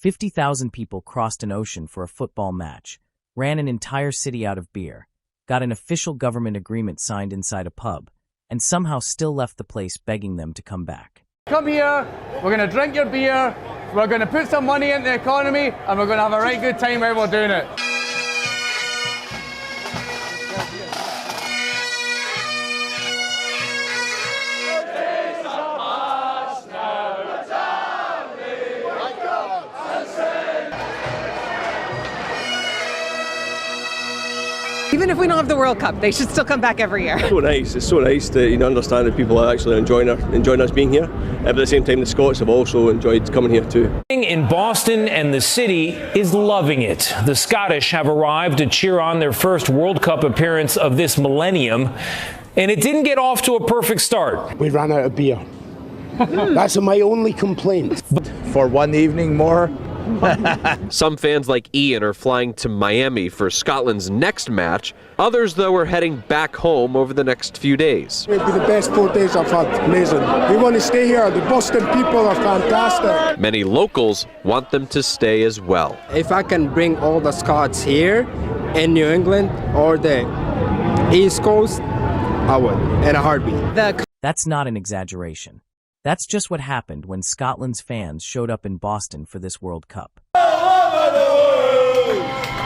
50,000 people crossed an ocean for a football match, ran an entire city out of beer, got an official government agreement signed inside a pub, and somehow still left the place begging them to come back. Come here, we're going to drink your beer, we're going to put some money into the economy, and we're going to have a right good time while we're doing it. Even if we don't have the World Cup, they should still come back every year. It's so nice to understand that people are actually enjoying us being here. At the same time, the Scots have also enjoyed coming here too. In Boston, and the city is loving it. The Scottish have arrived to cheer on their first World Cup appearance of this millennium, and it didn't get off to a perfect start. We ran out of beer. That's my only complaint. For one evening more. Some fans like Ian are flying to Miami for Scotland's next match. Others, though, are heading back home over the next few days. It'll be the best 4 days I've had. Amazing. We want to stay here. The Boston people are fantastic. Many locals want them to stay as well. If I can bring all the Scots here in New England or the East Coast, I would, in a heartbeat. That's not an exaggeration. That's just what happened when Scotland's fans showed up in Boston for this World Cup.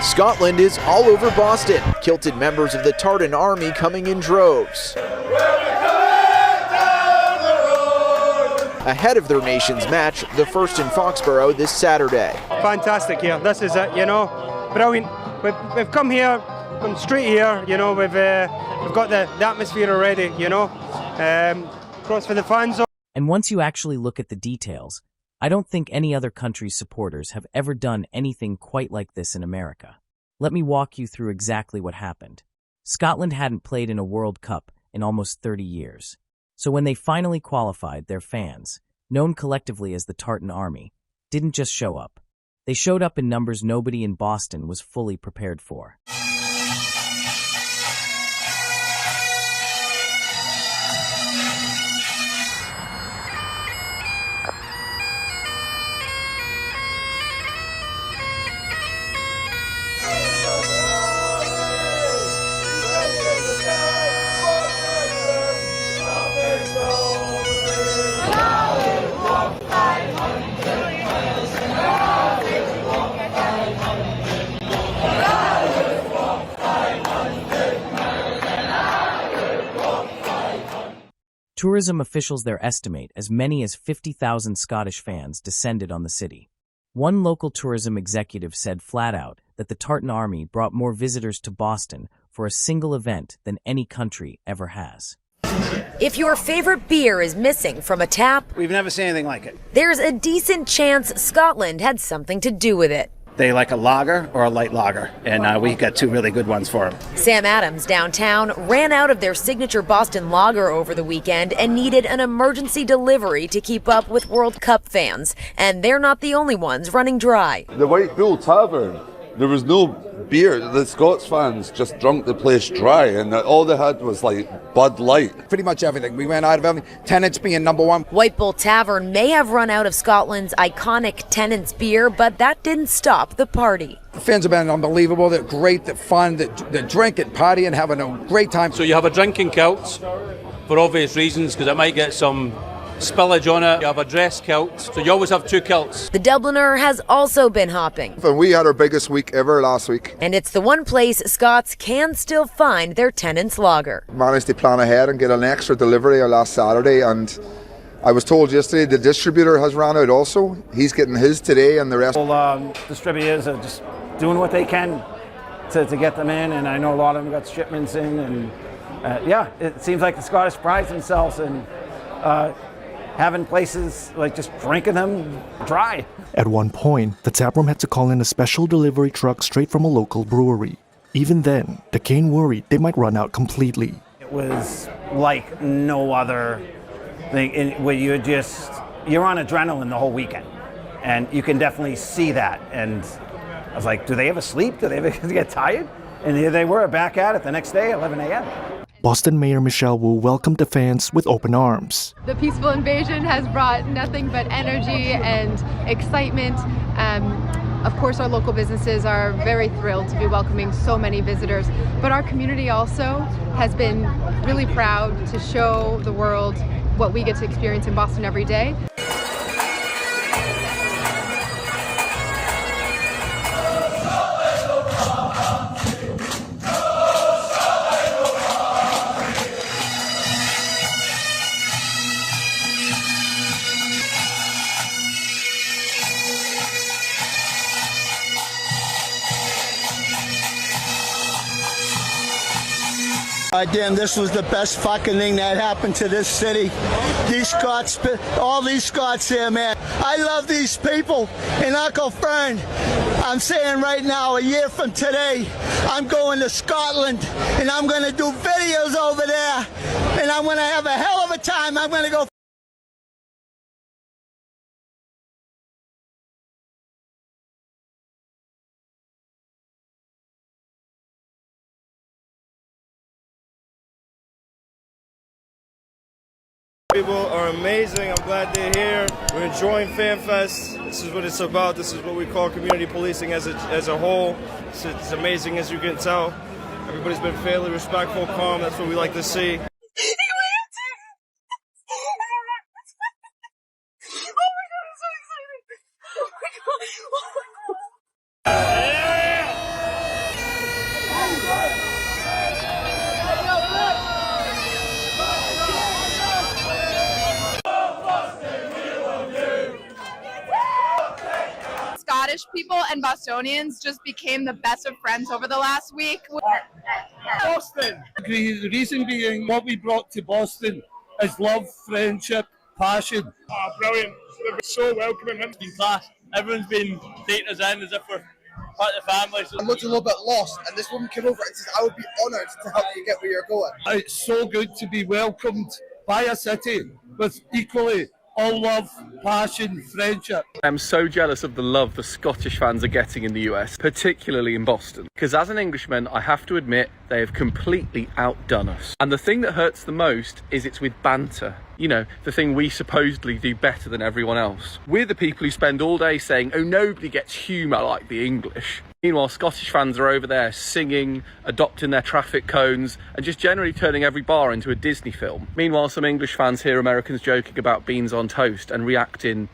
Scotland is all over Boston. Kilted members of the Tartan Army coming in droves. Ahead of their nation's match, the first in Foxborough this Saturday. Fantastic here. This is it, brilliant. We've come here, come straight here, we've got the atmosphere already, cross for the fans. And once you actually look at the details, I don't think any other country's supporters have ever done anything quite like this in America. Let me walk you through exactly what happened. Scotland hadn't played in a World Cup in almost 30 years. So when they finally qualified, their fans, known collectively as the Tartan Army, didn't just show up. They showed up in numbers nobody in Boston was fully prepared for. Tourism officials there estimate as many as 50,000 Scottish fans descended on the city. One local tourism executive said flat out that the Tartan Army brought more visitors to Boston for a single event than any country ever has. If your favorite beer is missing from a tap, we've never seen anything like it. There's a decent chance Scotland had something to do with it. They like a lager or a light lager, and we got two really good ones for them. Sam Adams downtown ran out of their signature Boston lager over the weekend and needed an emergency delivery to keep up with World Cup fans. And they're not the only ones running dry. The White Bull Tavern, there was no beer. The Scots fans just drunk the place dry, and all they had was like Bud Light. Pretty much everything. We went out of everything. Tennent's being number one. White Bull Tavern may have run out of Scotland's iconic Tennent's beer, but that didn't stop the party. The fans have been unbelievable. They're great, they're fun, they're drinking, partying, having a great time. So you have a drinking kilt for obvious reasons, because it might get some spillage on it. You have a dress kilt, so you always have two kilts. The Dubliner has also been hopping. And we had our biggest week ever last week. And it's the one place Scots can still find their Tennent's lager. Managed to plan ahead and get an extra delivery last Saturday, and I was told yesterday the distributor has ran out also. He's getting his today, and the rest. Distributors are just doing what they can to get them in, and I know a lot of them got shipments in, and it seems like the Scottish pride themselves in having places like just drinking them dry. At one point, the taproom had to call in a special delivery truck straight from a local brewery. Even then, the Cane worried they might run out completely. It was like no other thing where you're on adrenaline the whole weekend, and you can definitely see that. And I was like, do they ever sleep? Do they ever get tired? And here they were back at it the next day, 11 a.m. Boston Mayor Michelle Wu welcomed the fans with open arms. The peaceful invasion has brought nothing but energy and excitement. Of course, our local businesses are very thrilled to be welcoming so many visitors, but our community also has been really proud to show the world what we get to experience in Boston every day. Damn, this was the best fucking thing that happened to this city. These Scots, all these Scots here, man. I love these people. And Uncle Fern, I'm saying right now, a year from today, I'm going to Scotland and I'm going to do videos over there and I'm going to have a hell of a time. I'm going to go. People are amazing. I'm glad they're here. We're enjoying FanFest. This is what it's about. This is what we call community policing as a whole. It's amazing, as you can tell. Everybody's been fairly respectful, calm. That's what we like to see. Scottish people and Bostonians just became the best of friends over the last week. Boston! The reason being what we brought to Boston is love, friendship, passion. Oh, brilliant. They've been so welcoming. It's been class. Everyone's been taking us in as if we're part of the family. I looked a little bit lost, and this woman came over and says, I would be honoured to help you get where you're going. It's so good to be welcomed by a city with equally all love, passion, friendship. I'm so jealous of the love the Scottish fans are getting in the US, particularly in Boston. Because as an Englishman, I have to admit, they have completely outdone us. And the thing that hurts the most is it's with banter. You know, the thing we supposedly do better than everyone else. We're the people who spend all day saying, oh, nobody gets humour like the English. Meanwhile, Scottish fans are over there singing, adopting their traffic cones, and just generally turning every bar into a Disney film. Meanwhile, some English fans hear Americans joking about beans on toast and react in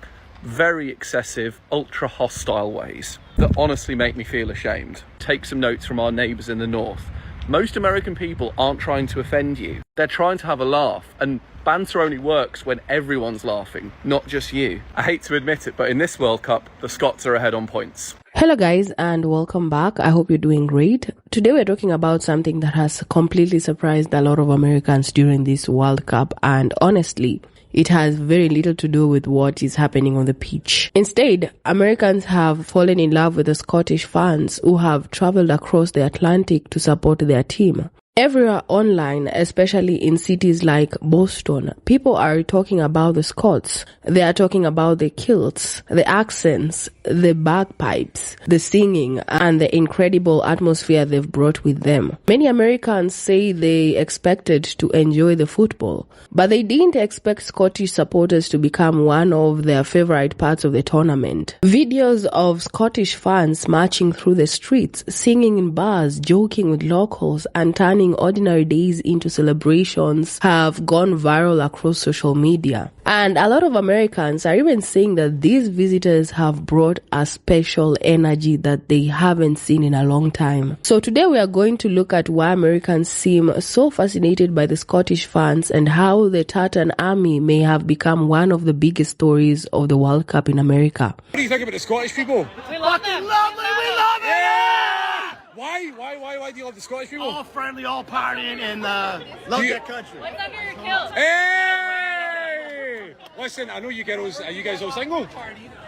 very excessive, ultra-hostile ways that honestly make me feel ashamed. Take some notes from our neighbours in the north. Most American people aren't trying to offend you. They're trying to have a laugh, and banter only works when everyone's laughing, not just you. I hate to admit it, but in this World Cup, the Scots are ahead on points. Hello guys, and welcome back. I hope you're doing great. Today we're talking about something that has completely surprised a lot of Americans during this World Cup, and honestly, it has very little to do with what is happening on the pitch. Instead, Americans have fallen in love with the Scottish fans who have traveled across the Atlantic to support their team. Everywhere online, especially in cities like Boston, people are talking about the Scots. They are talking about the kilts, the accents, the bagpipes, the singing, and the incredible atmosphere they've brought with them. Many Americans say they expected to enjoy the football, but they didn't expect Scottish supporters to become one of their favorite parts of the tournament. Videos of Scottish fans marching through the streets, singing in bars, joking with locals, and turning ordinary days into celebrations have gone viral across social media. And a lot of Americans are even saying that these visitors have brought a special energy that they haven't seen in a long time. So today we are going to look at why Americans seem so fascinated by the Scottish fans and how the Tartan Army may have become one of the biggest stories of the World Cup in America. What do you think about the Scottish people? We love them. Lovely, we love it! Yeah! Why do you love the Scottish people? All friendly, all partying, and love their country. What's under your kilt? Hey! Listen, I know you girls. Are you guys all single?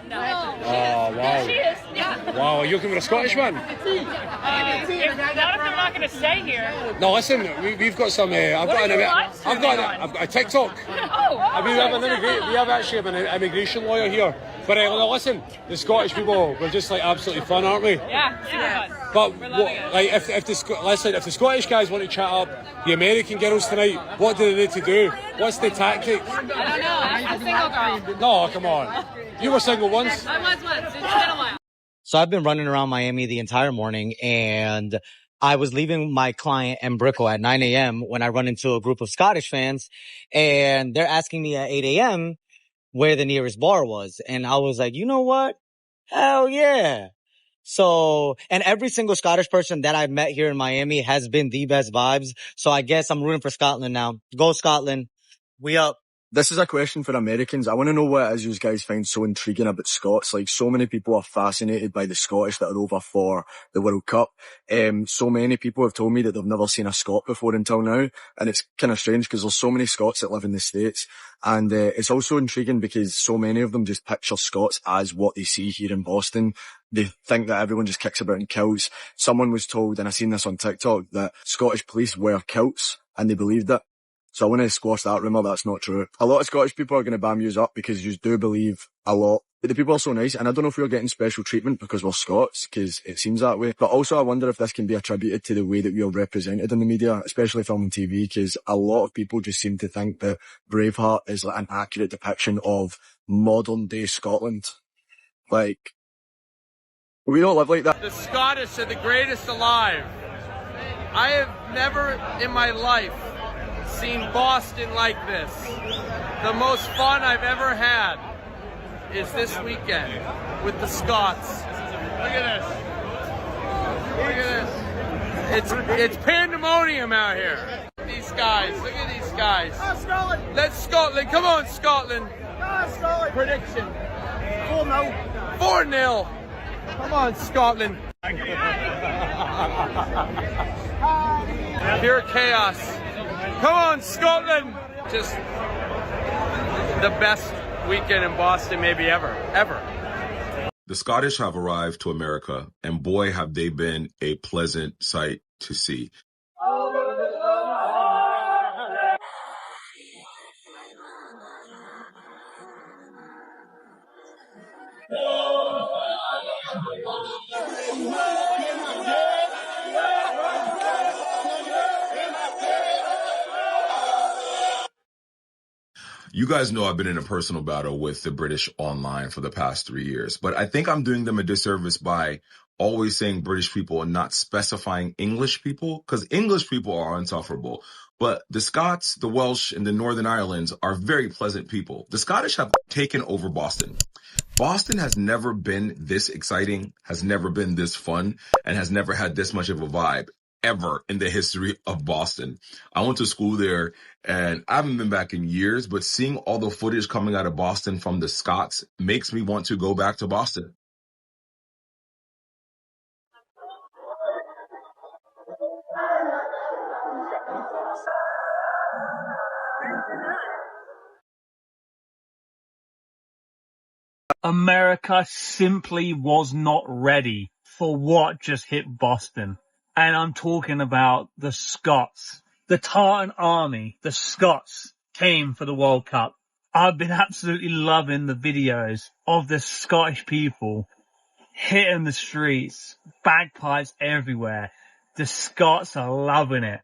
No. Oh, wow. She is. Yeah. Wow, are you looking for a Scottish man? Not if they're not going to stay here. No, listen, we've got some. I've got a TikTok. Oh. We have actually an immigration lawyer here. But listen, the Scottish people, we're just like absolutely fun, aren't we? Yeah, super fun. But like, if the Scottish guys want to chat up the American girls tonight, what do they need to do? What's the tactic? I don't know. I'm a single girl. No, come on. You were single once. I was once. It's been a while. So I've been running around Miami the entire morning, and I was leaving my client in Brickell at 9 a.m. when I run into a group of Scottish fans, and they're asking me at 8 a.m. where the nearest bar was. And I was like, you know what? Hell yeah. So, and every single Scottish person that I've met here in Miami has been the best vibes. So I guess I'm rooting for Scotland now. Go Scotland. We up. This is a question for Americans. I want to know what it is you guys find so intriguing about Scots. Like, so many people are fascinated by the Scottish that are over for the World Cup. So many people have told me that they've never seen a Scot before until now. And it's kind of strange because there's so many Scots that live in the States. And it's also intriguing because so many of them just picture Scots as what they see here in Boston. They think that everyone just kicks about in kilts. Someone was told, and I seen this on TikTok, that Scottish police wear kilts, and they believed it. So I want to squash that rumour. That's not true. A lot of Scottish people are going to bam yous up because you do believe a lot. But the people are so nice, and I don't know if we're getting special treatment because we're Scots, because it seems that way. But also I wonder if this can be attributed to the way that we are represented in the media, especially film and TV, because a lot of people just seem to think that Braveheart is like an accurate depiction of modern day Scotland. Like, we don't live like that. The Scottish are the greatest alive. I have never in my life seen Boston like this. The most fun I've ever had is this weekend with the Scots. Look at this. Look at this. It's pandemonium out here. These guys, look at these guys. Scotland. Let's Scotland. Come on, Scotland. Scotland. Prediction. 4-0. 4-0. Come on, Scotland. Pure chaos. Come on, Scotland! Just the best weekend in Boston maybe ever. The Scottish have arrived to America, and boy, have they been a pleasant sight to see. You guys know I've been in a personal battle with the British online for the past 3 years, but I think I'm doing them a disservice by always saying British people and not specifying English people, because English people are insufferable. But the Scots, the Welsh, and the Northern Irelands are very pleasant people. The Scottish have taken over Boston. Boston has never been this exciting, has never been this fun, and has never had this much of a vibe ever in the history of Boston. I went to school there, and I haven't been back in years, but seeing all the footage coming out of Boston from the Scots makes me want to go back to Boston. America simply was not ready for what just hit Boston. And I'm talking about the Scots. The Tartan Army, the Scots, came for the World Cup. I've been absolutely loving the videos of the Scottish people hitting the streets, bagpipes everywhere. The Scots are loving it.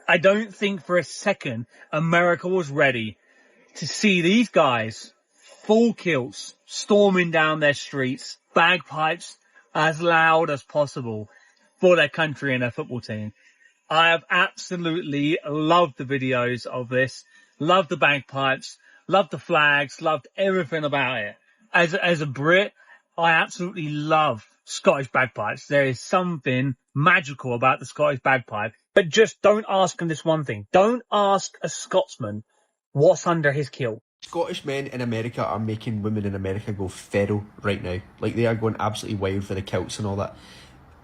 I don't think for a second America was ready to see these guys, full kilts, storming down their streets, bagpipes as loud as possible for their country and their football team. I have absolutely loved the videos of this, loved the bagpipes, loved the flags, loved everything about it. As a Brit, I absolutely love Scottish bagpipes. There is something magical about the Scottish bagpipe. But just don't ask them this one thing. Don't ask a Scotsman what's under his kilt. Scottish men in America are making women in America go feral right now. Like, they are going absolutely wild for the kilts and all that.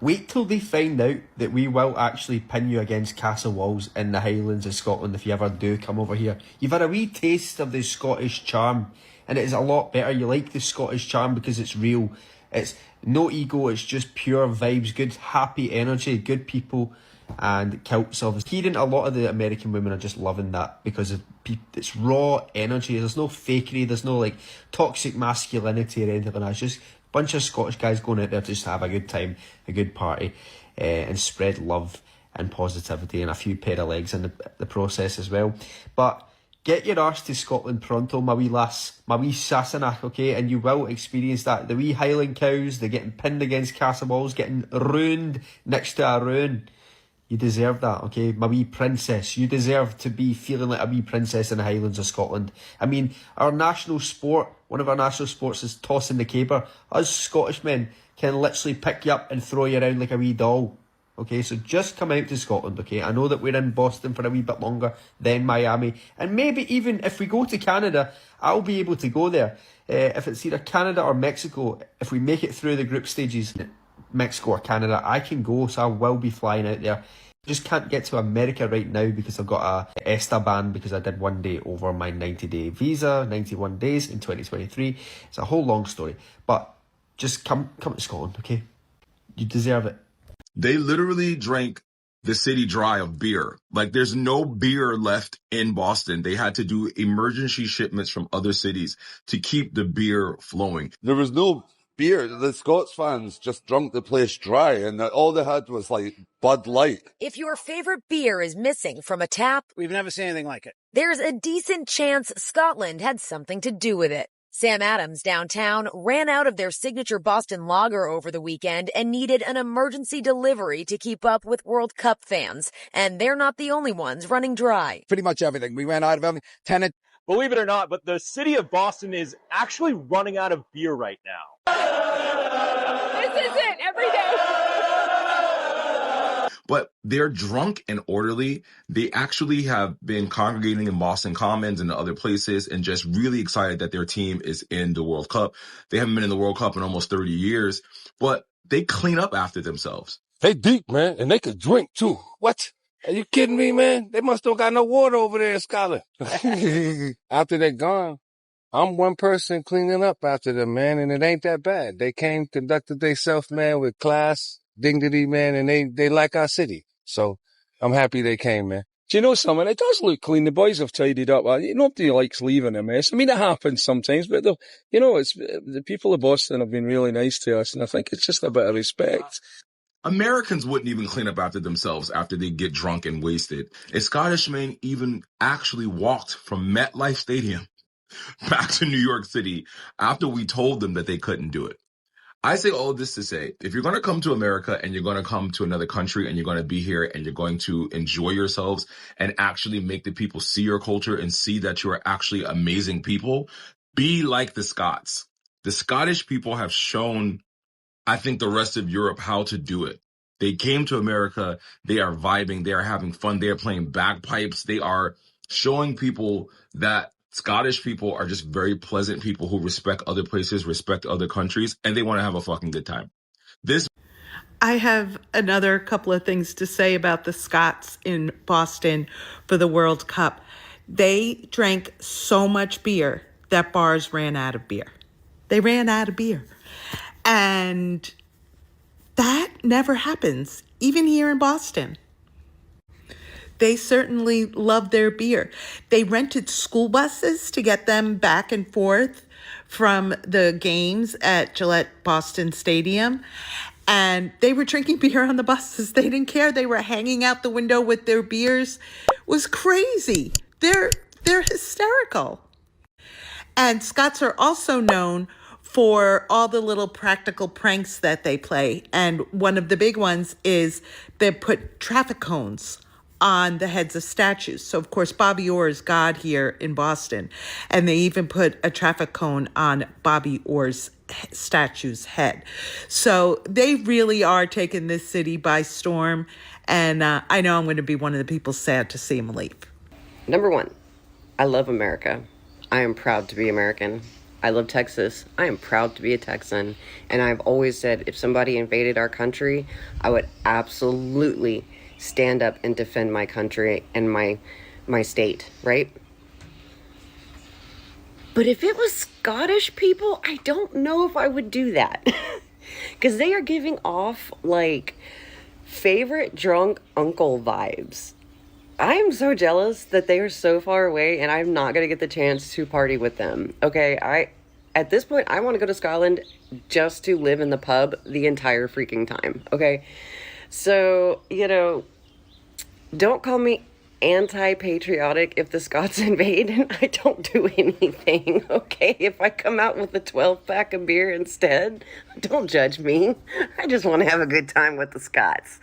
Wait till they find out that we will actually pin you against castle walls in the Highlands of Scotland if you ever do come over here. You've had a wee taste of the Scottish charm, and it is a lot better. You like the Scottish charm because it's real. It's no ego, it's just pure vibes, good happy energy, good people, and kilts obviously. Hearing a lot of the American women are just loving that because it's raw energy. There's no fakery, there's no like toxic masculinity or anything like that. It's just bunch of Scottish guys going out there to just have a good time, a good party, and spread love and positivity and a few pair of legs in the process as well. But get your arse to Scotland pronto, my wee lass, my wee Sassenach, okay? And you will experience that. The wee Highland cows, they're getting pinned against castle walls, getting ruined next to a ruin. You deserve that, okay? My wee princess. You deserve to be feeling like a wee princess in the Highlands of Scotland. I mean, our national sport, one of our national sports is tossing the caber. Us Scottish men can literally pick you up and throw you around like a wee doll. Okay, so just come out to Scotland, okay? I know that we're in Boston for a wee bit longer, then Miami. And maybe even if we go to Canada, I'll be able to go there. If it's either Canada or Mexico, if we make it through the group stages, Mexico or Canada, I can go, so I will be flying out there. Just can't get to America right now because I've got a ESTA ban because I did 1 day over my 90-day visa, 91 days in 2023. It's a whole long story. But just come to Scotland, okay? You deserve it. They literally drank the city dry of beer. Like, there's no beer left in Boston. They had to do emergency shipments from other cities to keep the beer flowing. There was no beer. The Scots fans just drunk the place dry, and all they had was like Bud Light. If your favorite beer is missing from a tap, we've never seen anything like it. There's a decent chance Scotland had something to do with it. Sam Adams downtown ran out of their signature Boston lager over the weekend and needed an emergency delivery to keep up with World Cup fans. And they're not the only ones running dry. Pretty much everything. We ran out of everything. Tenant. Believe it or not, but the city of Boston is actually running out of beer right now. This is it every day. But they're drunk and orderly. They actually have been congregating in Boston Commons and other places and just really excited that their team is in the World Cup. They haven't been in the World Cup in almost 30 years, but they clean up after themselves. They deep, man, and they could drink too. What? Are you kidding me, man? They must don't got no water over there in Scotland. After they're gone, I'm one person cleaning up after them, man, and it ain't that bad. They came, conducted themselves, man, with class, dignity, man, and they like our city. So I'm happy they came, man. Do you know something? It does look clean. The boys have tidied up. Nobody likes leaving a mess. I mean, it happens sometimes, but it's the people of Boston have been really nice to us, and I think it's just a bit of respect. Americans wouldn't even clean up after themselves after they get drunk and wasted. A Scottish man even actually walked from MetLife Stadium back to New York City after we told them that they couldn't do it. I say all this to say, if you're going to come to America and you're going to come to another country and you're going to be here and you're going to enjoy yourselves and actually make the people see your culture and see that you are actually amazing people, be like the Scots. The Scottish people have shown, I think, the rest of Europe how to do it. They came to America. They are vibing. They are having fun. They are playing bagpipes. They are showing people that Scottish people are just very pleasant people who respect other places, respect other countries, and they want to have a fucking good time. I have another couple of things to say about the Scots in Boston for the World Cup. They drank so much beer that bars ran out of beer. They ran out of beer. And that never happens, even here in Boston. They certainly love their beer. They rented school buses to get them back and forth from the games at Gillette Boston Stadium. And they were drinking beer on the buses. They didn't care. They were hanging out the window with their beers. It was crazy. They're hysterical. And Scots are also known for all the little practical pranks that they play. And one of the big ones is they put traffic cones on the heads of statues. So, of course, Bobby Orr is God here in Boston. And they even put a traffic cone on Bobby Orr's statue's head. So they really are taking this city by storm. And I know I'm going to be one of the people sad to see him leave. Number one, I love America. I am proud to be American. I love Texas. I am proud to be a Texan. And I've always said if somebody invaded our country, I would absolutely stand up and defend my country and my state, right? But if it was Scottish people, I don't know if I would do that. Because they are giving off, like, favorite drunk uncle vibes. I'm so jealous that they are so far away and I'm not going to get the chance to party with them. Okay, at this point, I want to go to Scotland just to live in the pub the entire freaking time. Okay, so, don't call me anti-patriotic if the Scots invade and I don't do anything, okay? If I come out with a 12-pack of beer instead, don't judge me. I just want to have a good time with the Scots.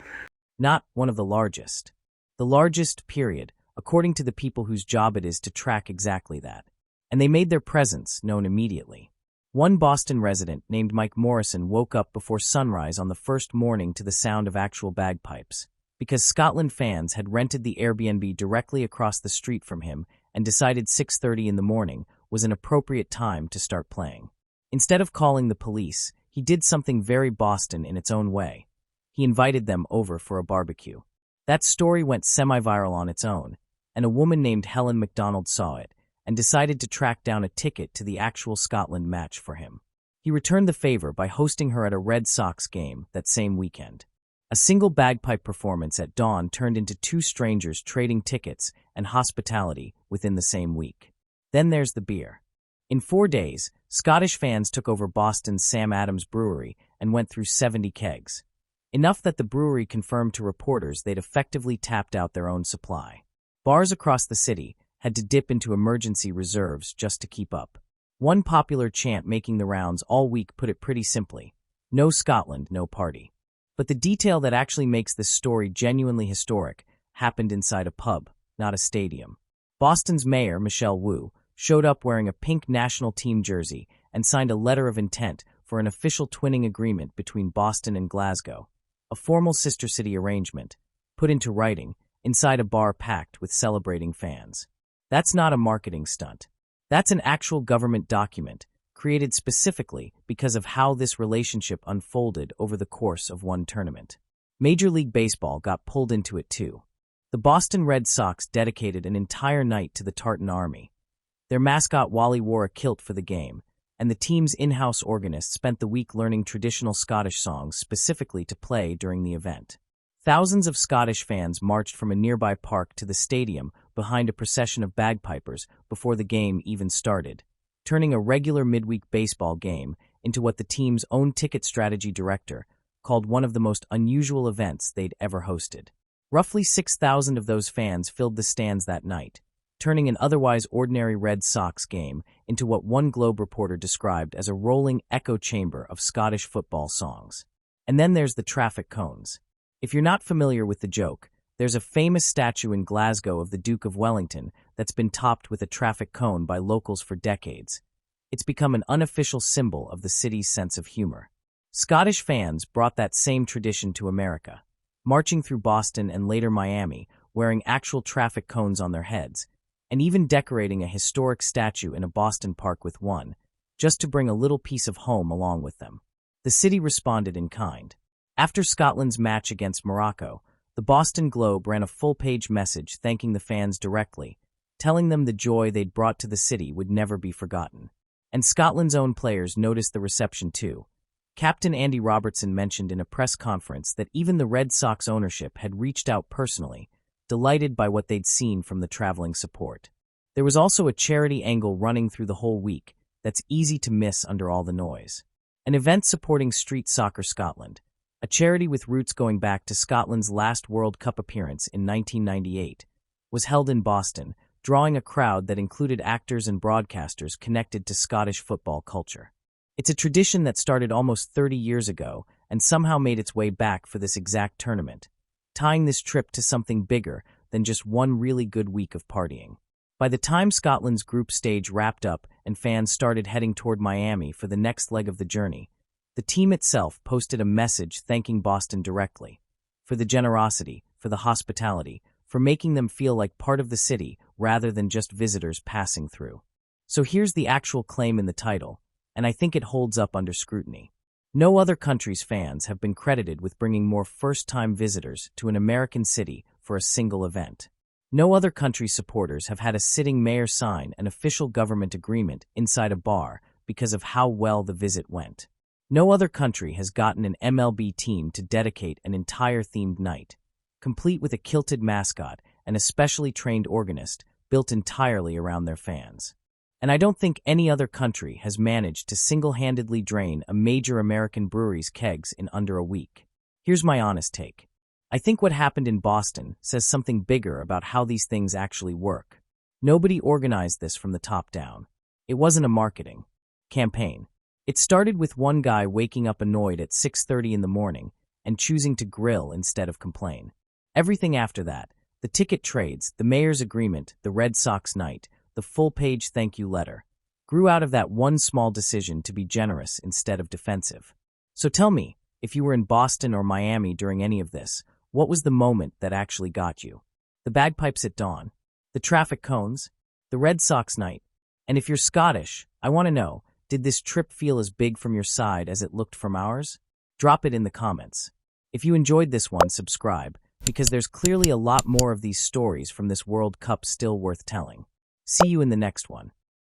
Not one of the largest. The largest, period, according to the people whose job it is to track exactly that. And they made their presence known immediately. One Boston resident named Mike Morrison woke up before sunrise on the first morning to the sound of actual bagpipes, because Scotland fans had rented the Airbnb directly across the street from him and decided 6:30 in the morning was an appropriate time to start playing. Instead of calling the police, he did something very Boston in its own way. He invited them over for a barbecue. That story went semi-viral on its own, and a woman named Helen MacDonald saw it and decided to track down a ticket to the actual Scotland match for him. He returned the favor by hosting her at a Red Sox game that same weekend. A single bagpipe performance at dawn turned into two strangers trading tickets and hospitality within the same week. Then there's the beer. In 4 days, Scottish fans took over Boston's Sam Adams Brewery and went through 70 kegs. Enough that the brewery confirmed to reporters they'd effectively tapped out their own supply. Bars across the city had to dip into emergency reserves just to keep up. One popular chant making the rounds all week put it pretty simply: no Scotland, no party. But the detail that actually makes this story genuinely historic happened inside a pub, not a stadium. Boston's mayor, Michelle Wu, showed up wearing a pink national team jersey and signed a letter of intent for an official twinning agreement between Boston and Glasgow, a formal sister city arrangement, put into writing inside a bar packed with celebrating fans. That's not a marketing stunt. That's an actual government document, created specifically because of how this relationship unfolded over the course of one tournament. Major League Baseball got pulled into it too. The Boston Red Sox dedicated an entire night to the Tartan Army. Their mascot Wally wore a kilt for the game, and the team's in-house organist spent the week learning traditional Scottish songs specifically to play during the event. Thousands of Scottish fans marched from a nearby park to the stadium behind a procession of bagpipers before the game even started, turning a regular midweek baseball game into what the team's own ticket strategy director called one of the most unusual events they'd ever hosted. Roughly 6,000 of those fans filled the stands that night, turning an otherwise ordinary Red Sox game into what one Globe reporter described as a rolling echo chamber of Scottish football songs. And then there's the traffic cones. If you're not familiar with the joke, there's a famous statue in Glasgow of the Duke of Wellington that's been topped with a traffic cone by locals for decades. It's become an unofficial symbol of the city's sense of humor. Scottish fans brought that same tradition to America, marching through Boston and later Miami, wearing actual traffic cones on their heads, and even decorating a historic statue in a Boston park with one, just to bring a little piece of home along with them. The city responded in kind. After Scotland's match against Morocco, the Boston Globe ran a full-page message thanking the fans directly, telling them the joy they'd brought to the city would never be forgotten. And Scotland's own players noticed the reception too. Captain Andy Robertson mentioned in a press conference that even the Red Sox ownership had reached out personally, delighted by what they'd seen from the traveling support. There was also a charity angle running through the whole week that's easy to miss under all the noise. An event supporting Street Soccer Scotland, a charity with roots going back to Scotland's last World Cup appearance in 1998, was held in Boston, drawing a crowd that included actors and broadcasters connected to Scottish football culture. It's a tradition that started almost 30 years ago and somehow made its way back for this exact tournament, tying this trip to something bigger than just one really good week of partying. By the time Scotland's group stage wrapped up and fans started heading toward Miami for the next leg of the journey, the team itself posted a message thanking Boston directly for the generosity, for the hospitality, for making them feel like part of the city rather than just visitors passing through. So here's the actual claim in the title, and I think it holds up under scrutiny. No other country's fans have been credited with bringing more first-time visitors to an American city for a single event. No other country's supporters have had a sitting mayor sign an official government agreement inside a bar because of how well the visit went. No other country has gotten an MLB team to dedicate an entire themed night, complete with a kilted mascot and a specially trained organist built entirely around their fans. And I don't think any other country has managed to single-handedly drain a major American brewery's kegs in under a week. Here's my honest take. I think what happened in Boston says something bigger about how these things actually work. Nobody organized this from the top down. It wasn't a marketing campaign. It started with one guy waking up annoyed at 6:30 in the morning and choosing to grill instead of complain. Everything after that, the ticket trades, the mayor's agreement, the Red Sox night, the full-page thank you letter, grew out of that one small decision to be generous instead of defensive. So tell me, if you were in Boston or Miami during any of this, what was the moment that actually got you? The bagpipes at dawn, the traffic cones, the Red Sox night, and if you're Scottish, I want to know, did this trip feel as big from your side as it looked from ours? Drop it in the comments. If you enjoyed this one, subscribe, because there's clearly a lot more of these stories from this World Cup still worth telling. See you in the next one.